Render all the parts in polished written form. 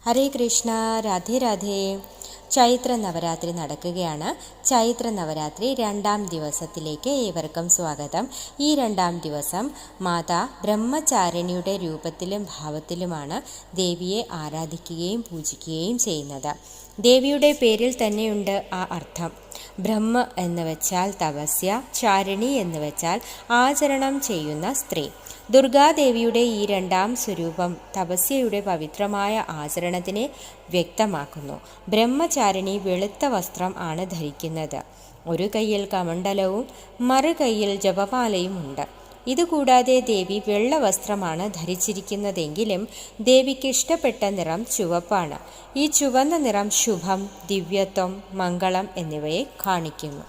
ഹരേ കൃഷ്ണ, രാധേ രാധേ. ചൈത്ര നവരാത്രി നടക്കുകയാണ്. ചൈത്ര നവരാത്രി 2ാം ദിവസത്തിലേക്ക് ഏവർക്കും സ്വാഗതം. ഈ 2ാം ദിവസം മാതാ ബ്രഹ്മചാരിണിയുടെ രൂപത്തിലും ഭാവത്തിലുമാണ് ദേവിയെ ആരാധിക്കുകയും പൂജിക്കുകയും ചെയ്യുന്നത്. ദേവിയുടെ പേരിൽ തന്നെയുണ്ട് ആ അർത്ഥം. ബ്രഹ്മ എന്ന് വെച്ചാൽ തപസ്യ, ചാരിണി എന്ന് വെച്ചാൽ ആചരണം ചെയ്യുന്ന സ്ത്രീ. ദുർഗാദേവിയുടെ ഈ 2ാം സ്വരൂപം തപസ്യയുടെ പവിത്രമായ ആചരണത്തിനെ വ്യക്തമാക്കുന്നു. ബ്രഹ്മചാരിണി വെളുത്ത വസ്ത്രം ആണ് ധരിക്കുന്നത്. ഒരു കൈയിൽ കമണ്ഡലവും മറു കൈയിൽ ജപമാലയും ഉണ്ട്. ഇതുകൂടാതെ ദേവി വെള്ള വസ്ത്രമാണ് ധരിച്ചിരിക്കുന്നതെങ്കിലും ദേവിക്ക് ഇഷ്ടപ്പെട്ട നിറം ചുവപ്പാണ്. ഈ ചുവന്ന നിറം ശുഭം, ദിവ്യത്വം, മംഗളം എന്നിവയെ കാണിക്കുന്നു.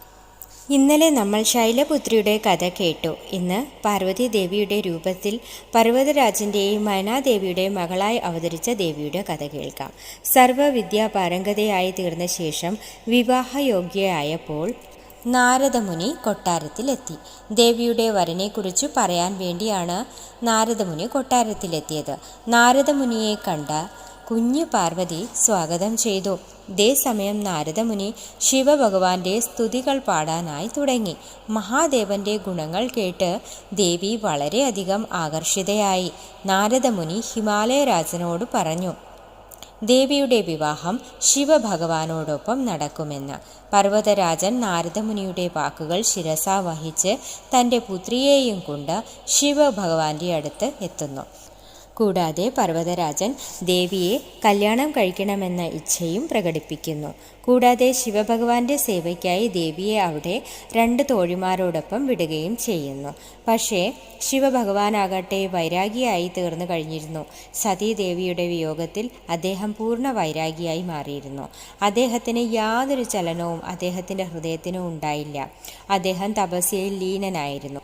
ഇന്നലെ നമ്മൾ ശൈലപുത്രിയുടെ കഥ കേട്ടു. ഇന്ന് പാർവതി ദേവിയുടെ രൂപത്തിൽ പർവ്വതരാജന്റെയും മയനാദേവിയുടെ മകളായി അവതരിച്ച ദേവിയുടെ കഥ കേൾക്കാം. സർവ്വവിദ്യാപാരംഗതയായി തീർന്ന ശേഷം വിവാഹയോഗ്യയായപ്പോൾ നാരദമുനി കൊട്ടാരത്തിലെത്തി. ദേവിയുടെ വരനെക്കുറിച്ച് പറയാൻ വേണ്ടിയാണ് നാരദമുനി കൊട്ടാരത്തിലെത്തിയത്. നാരദമുനിയെ കണ്ട കുഞ്ഞു പാർവതി സ്വാഗതം ചെയ്തു. ഇതേ സമയം നാരദമുനി ശിവഭഗവാന്റെ സ്തുതികൾ പാടാനായി തുടങ്ങി. മഹാദേവന്റെ ഗുണങ്ങൾ കേട്ട് ദേവി വളരെയധികം ആകർഷിതയായി. നാരദമുനി ഹിമാലയരാജനോട് പറഞ്ഞു, ദേവിയുടെ വിവാഹം ശിവഭഗവാനോടൊപ്പം നടക്കുമെന്ന്. പർവ്വതരാജൻ നാരദമുനിയുടെ വാക്കുകൾ ശിരസാ വഹിച്ച് തൻ്റെ പുത്രിയെയും കൊണ്ട് ശിവഭഗവാന്റെ അടുത്ത് എത്തുന്നു. കൂടാതെ പർവ്വതരാജൻ ദേവിയെ കല്യാണം കഴിക്കണമെന്ന ഇച്ഛയും പ്രകടിപ്പിക്കുന്നു. കൂടാതെ ശിവഭഗവാന്റെ സേവയ്ക്കായി ദേവിയെ അവിടെ 2 തോഴിമാരോടൊപ്പം വിടുകയും ചെയ്യുന്നു. പക്ഷേ ശിവഭഗവാനാകട്ടെ വൈരാഗിയായി തീർന്നു കഴിഞ്ഞിരുന്നു. സതീദേവിയുടെ വിയോഗത്തിൽ അദ്ദേഹം പൂർണ്ണ വൈരാഗിയായി മാറിയിരുന്നു. അദ്ദേഹത്തിന് യാതൊരു ചലനവും അദ്ദേഹത്തിൻ്റെ ഹൃദയത്തിനും ഉണ്ടായില്ല. അദ്ദേഹം തപസ്യയിൽ ലീനനായിരുന്നു.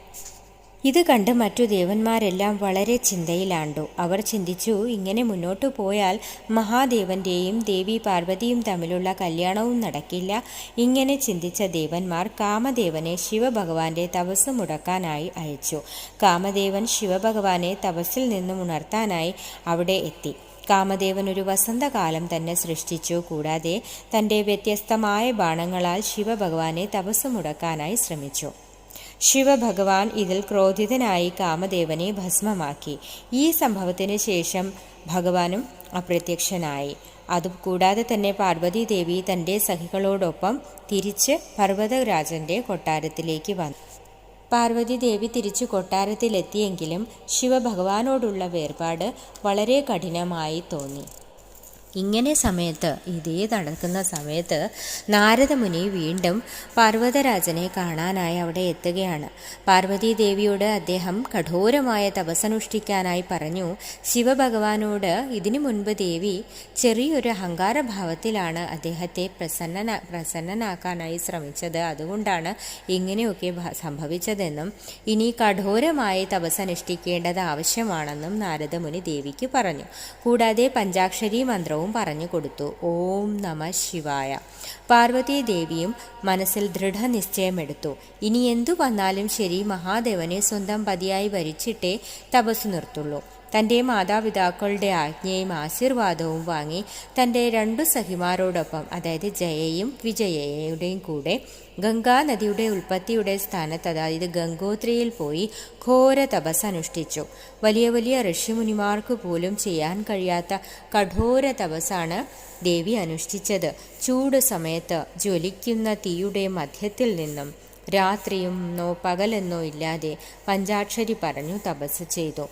ഇത് കണ്ട് മറ്റു ദേവന്മാരെല്ലാം വളരെ ചിന്തയിലാണ്ടു. അവർ ചിന്തിച്ചു, ഇങ്ങനെ മുന്നോട്ടു പോയാൽ മഹാദേവന്റെയും ദേവി പാർവതിയും തമ്മിലുള്ള കല്യാണവും നടക്കില്ല. ഇങ്ങനെ ചിന്തിച്ച ദേവന്മാർ കാമദേവനെ ശിവഭഗവാന്റെ തപസ് മുടക്കാനായി അയച്ചു. കാമദേവൻ ശിവഭഗവാനെ തപസ്സിൽ നിന്നും ഉണർത്താനായി അവിടെ എത്തി. കാമദേവൻ ഒരു വസന്തകാലം തന്നെ സൃഷ്ടിച്ചു. കൂടാതെ തൻ്റെ വ്യത്യസ്തമായ ബാണങ്ങളാൽ ശിവഭഗവാനെ തപസ് മുടക്കാനായി ശ്രമിച്ചു. ശിവഭഗവാൻ ഇതിൽ ക്രോധിതനായി കാമദേവനെ ഭസ്മമാക്കി. ഈ സംഭവത്തിന് ശേഷം ഭഗവാനും അപ്രത്യക്ഷനായി. അതുകൂടാതെ തന്നെ പാർവതീദേവി തൻ്റെ സഖികളോടൊപ്പം തിരിച്ച് പർവ്വതരാജന്റെ കൊട്ടാരത്തിലേക്ക് വന്നു. പാർവതീദേവി തിരിച്ചു കൊട്ടാരത്തിലെത്തിയെങ്കിലും ശിവഭഗവാനോടുള്ള വേർപാട് വളരെ കഠിനമായി തോന്നി. ഇതേ നടക്കുന്ന സമയത്ത് നാരദമുനി വീണ്ടും പാർവ്വതരാജനെ കാണാനായി അവിടെ എത്തുകയാണ്. പാർവതീദേവിയോട് അദ്ദേഹം കഠോരമായ തപസ്സനുഷ്ഠിക്കാനായി പറഞ്ഞു. ശിവഭഗവാനോട് ഇതിനു മുൻപ് ദേവി ചെറിയൊരു അഹങ്കാരഭാവത്തിലാണ് അദ്ദേഹത്തെ പ്രസന്നനാക്കാനായി ശ്രമിച്ചത്. അതുകൊണ്ടാണ് ഇങ്ങനെയൊക്കെ സംഭവിച്ചതെന്നും ഇനി കഠോരമായി തപസ്സനുഷ്ഠിക്കേണ്ടത് ആവശ്യമാണെന്നും നാരദമുനി ദേവിക്ക് പറഞ്ഞു. കൂടാതെ പഞ്ചാക്ഷരി മന്ത്രവും പറഞ്ഞു കൊടുത്തു. ഓം നമഃ ശിവായ. പാർവതീദേവിയും മനസ്സിൽ ദൃഢനിശ്ചയമെടുത്തു. ഇനി എന്തു വന്നാലും ശരി, മഹാദേവനെ സ്വന്തം പതിയായി വരിച്ചിട്ടേ തപസ് നിർത്തുള്ളൂ. തൻ്റെ മാതാപിതാക്കളുടെ ആജ്ഞയും ആശീർവാദവും വാങ്ങി തൻ്റെ 2 സഖിമാരോടൊപ്പം, അതായത് ജയയും വിജയയുടെയും കൂടെ ഗംഗാനദിയുടെ ഉൽപ്പത്തിയുടെ സ്ഥാനത്ത്, അതായത് ഗംഗോത്രിയിൽ പോയി ഘോര തപസ് അനുഷ്ഠിച്ചു. വലിയ വലിയ ഋഷിമുനിമാർക്ക് പോലും ചെയ്യാൻ കഴിയാത്ത കഠോര തപസ്സാണ് ദേവി അനുഷ്ഠിച്ചത്. ചൂട് സമയത്ത് ജ്വലിക്കുന്ന തീയുടെ മധ്യത്തിൽ നിന്നും രാത്രിയെന്നോ പകലെന്നോ ഇല്ലാതെ പഞ്ചാക്ഷരി പറഞ്ഞു തപസ് ചെയ്തു.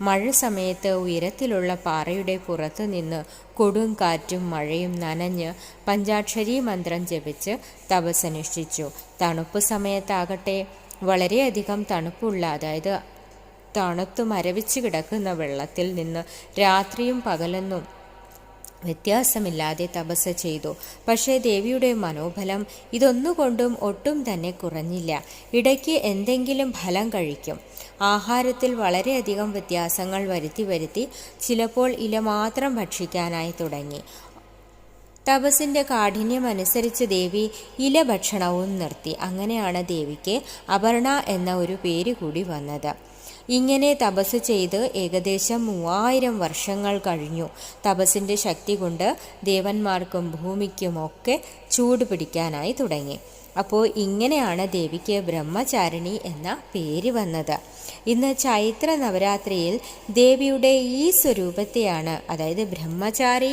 മഴ സമയത്ത് ഉയരത്തിലുള്ള പാറയുടെ പുറത്തു നിന്ന് കൊടും കാറ്റും മഴയും നനഞ്ഞ് പഞ്ചാക്ഷരി മന്ത്രം ജപിച്ച് തപസ്സനുഷ്ഠിച്ചു. തണുപ്പ് സമയത്താകട്ടെ വളരെയധികം തണുപ്പുള്ള, അതായത് തണുത്തു മരവിച്ച് കിടക്കുന്ന വെള്ളത്തിൽ നിന്ന് രാത്രിയും പകലെന്നും വ്യത്യാസമില്ലാതെ തപസ് ചെയ്തു. പക്ഷേ ദേവിയുടെ മനോബലം ഇതൊന്നുകൊണ്ടും ഒട്ടും തന്നെ കുറഞ്ഞില്ല. ഇടയ്ക്ക് എന്തെങ്കിലും ഫലം കഴിക്കും. ആഹാരത്തിൽ വളരെയധികം വ്യത്യാസങ്ങൾ വരുത്തി ചിലപ്പോൾ ഇല മാത്രം ഭക്ഷിക്കാനായി തുടങ്ങി. തപസ്സിൻ്റെ കാഠിന്യമനുസരിച്ച് ദേവി ഇല ഭക്ഷണവും നിർത്തി. അങ്ങനെയാണ് ദേവിക്ക് അപർണ എന്ന ഒരു പേര് കൂടി വന്നത്. ഇങ്ങനെ തപസ് ചെയ്ത് ഏകദേശം 3000 വർഷങ്ങൾ കഴിഞ്ഞു. തപസ്സിൻ്റെ ശക്തി കൊണ്ട് ദേവന്മാർക്കും ഭൂമിക്കുമൊക്കെ ചൂട് പിടിക്കാനായി തുടങ്ങി. അപ്പോൾ ഇങ്ങനെയാണ് ദേവിക്ക് ബ്രഹ്മചാരിണി എന്ന പേര് വന്നത്. ഇന്ന് ചൈത്ര നവരാത്രിയിൽ ദേവിയുടെ ഈ സ്വരൂപത്തെയാണ്, അതായത് ബ്രഹ്മചാരിണി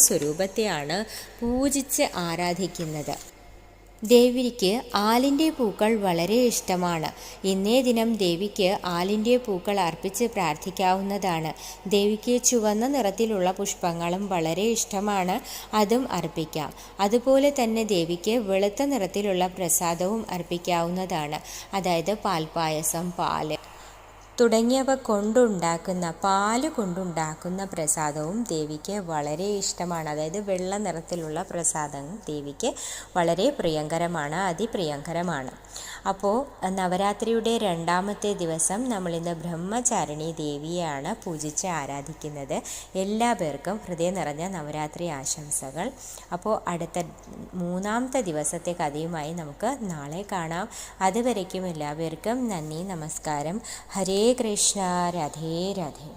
സ്വരൂപത്തെയാണ് പൂജിച്ച് ആരാധിക്കുന്നത്. ദേവിക്ക് ആലിൻ്റെ പൂക്കൾ വളരെ ഇഷ്ടമാണ്. ഇന്നേ ദിനം ദേവിക്ക് ആലിൻ്റെ പൂക്കൾ അർപ്പിച്ച് പ്രാർത്ഥിക്കാവുന്നതാണ്. ദേവിക്ക് ചുവന്ന നിറത്തിലുള്ള പുഷ്പങ്ങളും വളരെ ഇഷ്ടമാണ്, അതും അർപ്പിക്കാം. അതുപോലെ തന്നെ ദേവിക്ക് വെളുത്ത നിറത്തിലുള്ള പ്രസാദവും അർപ്പിക്കാവുന്നതാണ്. അതായത് പാൽപ്പായസം, പാല് തുടങ്ങിയവ പാല് കൊണ്ടുണ്ടാക്കുന്ന പ്രസാദവും ദേവിക്ക് വളരെ ഇഷ്ടമാണ്. അതായത് വെള്ള നിറത്തിലുള്ള പ്രസാദം ദേവിക്ക് വളരെ പ്രിയങ്കരമാണ്, അതിപ്രിയങ്കരമാണ്. അപ്പോൾ നവരാത്രിയുടെ 2ാമത്തെ ദിവസം നമ്മളിന്ന് ബ്രഹ്മചാരിണി ദേവിയെയാണ് പൂജിച്ച് ആരാധിക്കുന്നത്. എല്ലാ പേർക്കും ഹൃദയം നിറഞ്ഞ നവരാത്രി ആശംസകൾ. അപ്പോൾ അടുത്ത 3ാമത്തെ ദിവസത്തെ കഥയുമായി നമുക്ക് നാളെ കാണാം. അതുവരയ്ക്കും എല്ലാവർക്കും നന്ദി, നമസ്കാരം. ഹരേ കൃഷ്ണ, രാധേ രാധേ.